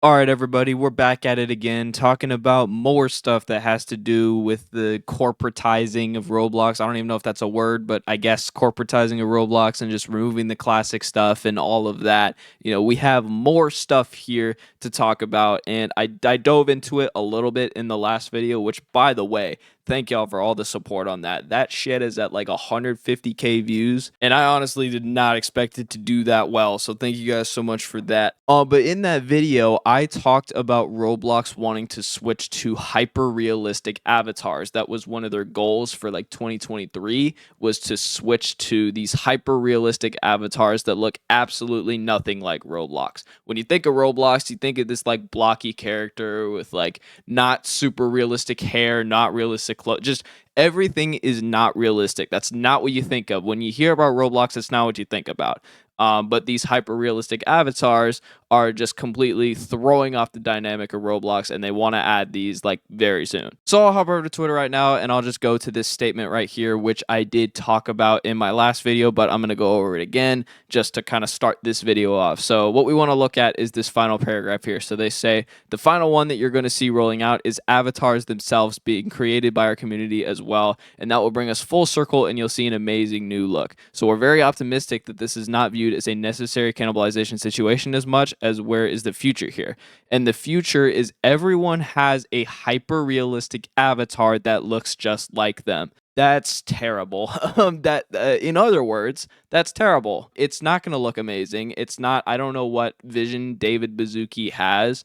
All right, everybody, we're back at it again, talking about more stuff that has to do with the corporatizing of Roblox. I don't even know if that's a word, but I guess corporatizing of Roblox and just removing the classic stuff and all of that. We have more stuff here to talk about, and I dove into it a little bit in the last video, which, by the way, thank y'all for all the support on that. That shit is at like 150K views, and I honestly did not expect it to do that well. So thank you guys so much for that. But in that video, I talked about Roblox wanting to switch to hyper realistic avatars. That was one of their goals for like 2023, was to switch to these hyper realistic avatars that look absolutely nothing like Roblox. When you think of Roblox, you think of this like blocky character with like not super realistic hair, not realistic clothes, just everything is not realistic. That's not what you think of. When you hear about Roblox, that's not what you think about. But these hyper realistic avatars are just completely throwing off the dynamic of Roblox, and they want to add these like very soon. So I'll hop over to Twitter right now, and I'll just go to this statement right here, which I did talk about in my last video, but I'm going to go over it again just to kind of start this video off. So what we want to look at is this final paragraph here. So they say the final one that you're going to see rolling out is avatars themselves being created by our community as well, and that will bring us full circle, and you'll see an amazing new look. So we're very optimistic that this is not viewed as a necessary cannibalization situation as much as where is the future here. And the future is everyone has a hyper realistic avatar that looks just like them. That's terrible. In other words, that's terrible. It's not going to look amazing. It's not. I don't know what vision David Baszucki has.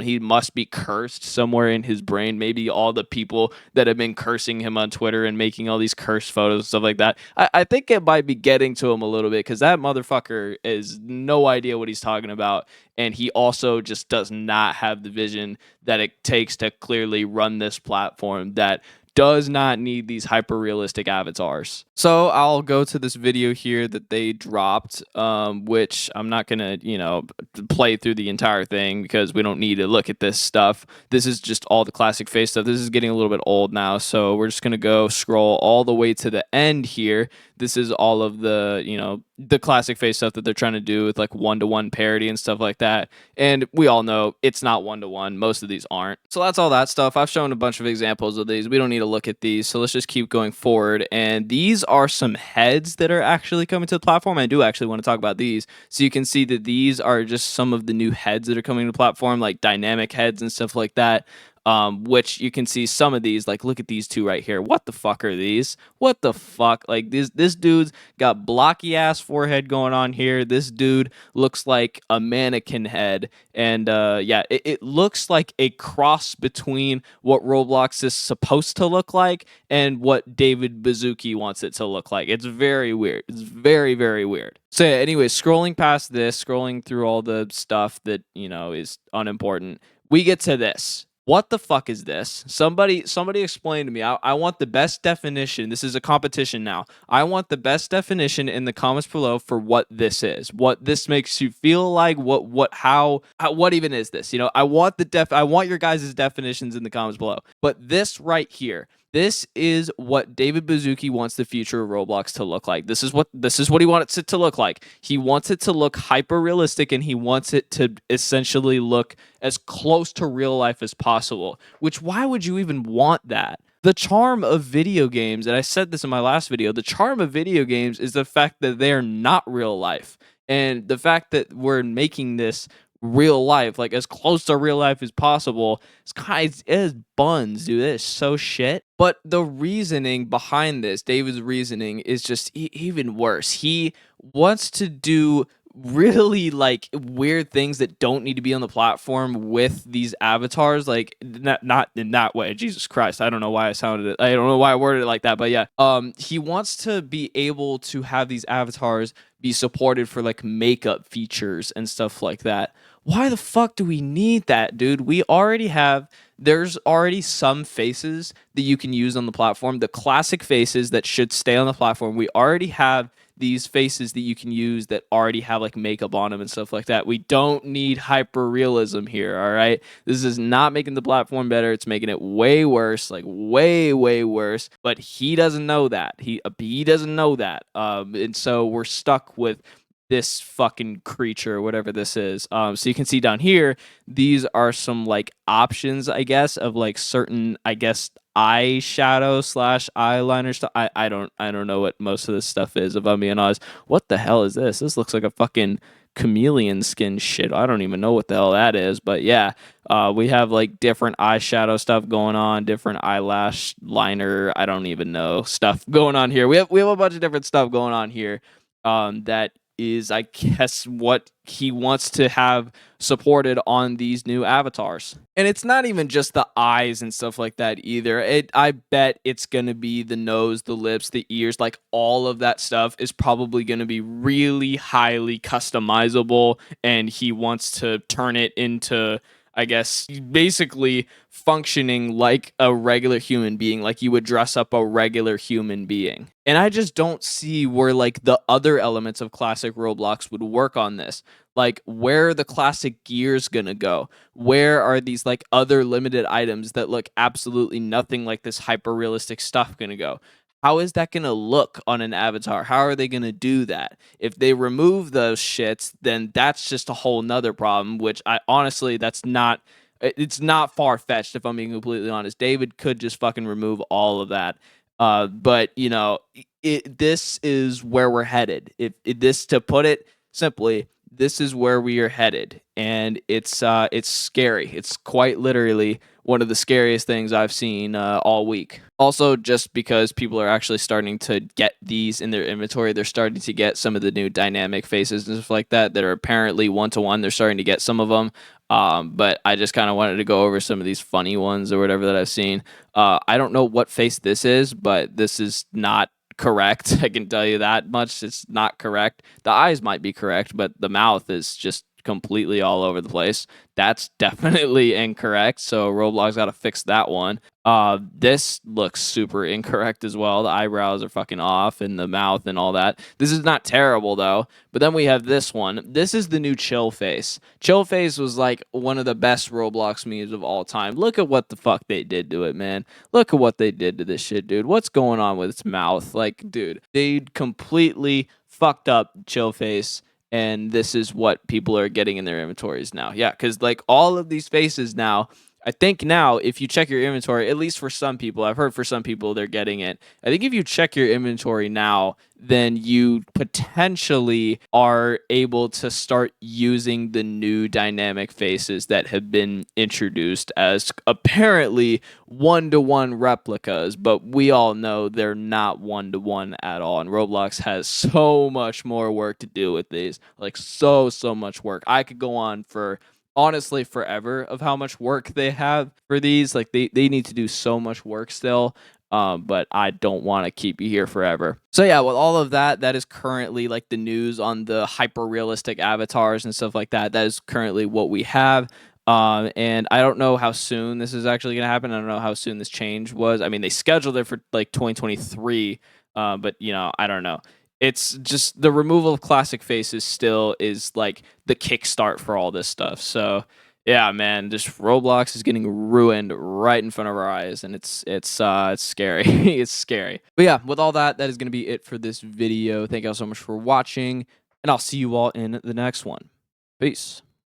He must be cursed somewhere in his brain. Maybe all the people that have been cursing him on Twitter and making all these cursed photos and stuff like that. I think it might be getting to him a little bit, because that motherfucker is no idea what he's talking about. And he also just does not have the vision that it takes to clearly run this platform that does not need these hyper realistic avatars. So I'll go to this video here that they dropped, which I'm not gonna, play through the entire thing because we don't need to look at this stuff. This is just all the classic face stuff. This is getting a little bit old now, so we're just gonna go scroll all the way to the end here. This is all of the, the classic face stuff that they're trying to do with like one-to-one parody and stuff like that. And we all know it's not one-to-one. Most of these aren't. So that's all that stuff. I've shown a bunch of examples of these. We don't need to look at these. So let's just keep going forward. And these are some heads that are actually coming to the platform. I do actually want to talk about these. So you can see that these are just some of the new heads that are coming to the platform, like dynamic heads and stuff like that. Which you can see some of these, like look at these two right here. What the fuck are these? What the fuck? Like this dude's got blocky ass forehead going on here. This dude looks like a mannequin head, and yeah, it looks like a cross between what Roblox is supposed to look like and what David Baszucki wants it to look like. It's very weird. It's very, very weird. So yeah, anyway, scrolling past this, scrolling through all the stuff that is unimportant, we get to this. What the fuck is this? Somebody explain to me. I want the best definition. This is a competition now. I want the best definition in the comments below for what this is. What this makes you feel like. How what even is this? I want I want your guys' definitions in the comments below. But this right here, this is what David Baszucki wants the future of Roblox to look like. This is what he wants it to look like. He wants it to look hyper realistic, and he wants it to essentially look as close to real life as possible. Which, why would you even want that? The charm of video games, and I said this in my last video, the charm of video games is the fact that they're not real life. And the fact that we're making this real life, like as close to real life as possible, it is buns, dude. It is so shit. But the reasoning behind this, David's reasoning, is just even worse. He wants to do really like weird things that don't need to be on the platform with these avatars, like not in that way. Jesus Christ, I don't know why I don't know why I worded it like that, but yeah, he wants to be able to have these avatars be supported for like makeup features and stuff like that. Why the fuck do we need that, dude? There's already some faces that you can use on the platform, the classic faces that should stay on the platform. We already have these faces that you can use that already have like makeup on them and stuff like that. We don't need hyper realism here, all right? This is not making the platform better. It's making it way worse, like way, way worse. But he doesn't know that. He doesn't know that. And so we're stuck with this fucking creature, whatever this is. So you can see down here, these are some like options, I guess, of like certain, I guess, eyeshadow slash eyeliner stuff. I don't know what most of this stuff is, if I'm being honest. What the hell is this? This looks like a fucking chameleon skin shit. I don't even know what the hell that is, but yeah, we have like different eyeshadow stuff going on, different eyelash liner. I don't even know stuff going on here. We have a bunch of different stuff going on here. That is, I guess, what he wants to have supported on these new avatars. And it's not even just the eyes and stuff like that either. I bet it's going to be the nose, the lips, the ears, like all of that stuff is probably going to be really highly customizable, and he wants to turn it into, I guess, basically functioning like a regular human being, like you would dress up a regular human being. And I just don't see where like the other elements of classic Roblox would work on this. Like, where are the classic gears gonna go? Where are these like other limited items that look absolutely nothing like this hyper realistic stuff gonna go? How is that gonna look on an avatar? How are they gonna do that? If they remove those shits, then that's just a whole nother problem, which I honestly, it's not far fetched, if I'm being completely honest. David could just fucking remove all of that. But you know, this is where we're headed. If this, to put it simply, this is where we are headed, and it's scary. It's quite literally one of the scariest things I've seen all week. Also, just because people are actually starting to get these in their inventory, they're starting to get some of the new dynamic faces and stuff like that are apparently 1-to-1. They're starting to get some of them. But I just kind of wanted to go over some of these funny ones or whatever that I've seen. I don't know what face this is, but this is not correct. I can tell you that much. It's not correct. The eyes might be correct, but the mouth is just completely all over the place. That's definitely incorrect. So Roblox got to fix that one. This looks super incorrect as well. The eyebrows are fucking off, and the mouth and all that. This is not terrible though. But then we have this one. This is the new chill face. Chill face was like one of the best Roblox memes of all time. Look at what the fuck they did to it, man. Look at what they did to this shit, dude. What's going on with its mouth? Like, dude, they completely fucked up chill face, and this is what people are getting in their inventories now. Yeah, because like all of these faces now, I think now if you check your inventory, at least for some people, I've heard for some people they're getting it. I think if you check your inventory now, then you potentially are able to start using the new dynamic faces that have been introduced as apparently 1-to-1 replicas, but we all know they're not 1-to-1 at all. And Roblox has so much more work to do with these. Like so much work. I could go on for honestly forever of how much work they have for these. Like they need to do so much work still. But I don't want to keep you here forever. So yeah, with all of that, that is currently like the news on the hyper realistic avatars and stuff like that. That is currently what we have. And I don't know how soon this is actually going to happen. I don't know how soon this change was. I mean, they scheduled it for like 2023, but you know, I don't know. It's just the removal of classic faces still is like the kickstart for all this stuff. So yeah, man, just Roblox is getting ruined right in front of our eyes, and it's scary. It's scary. But yeah, with all that, that is gonna be it for this video. Thank you all so much for watching, and I'll see you all in the next one. Peace.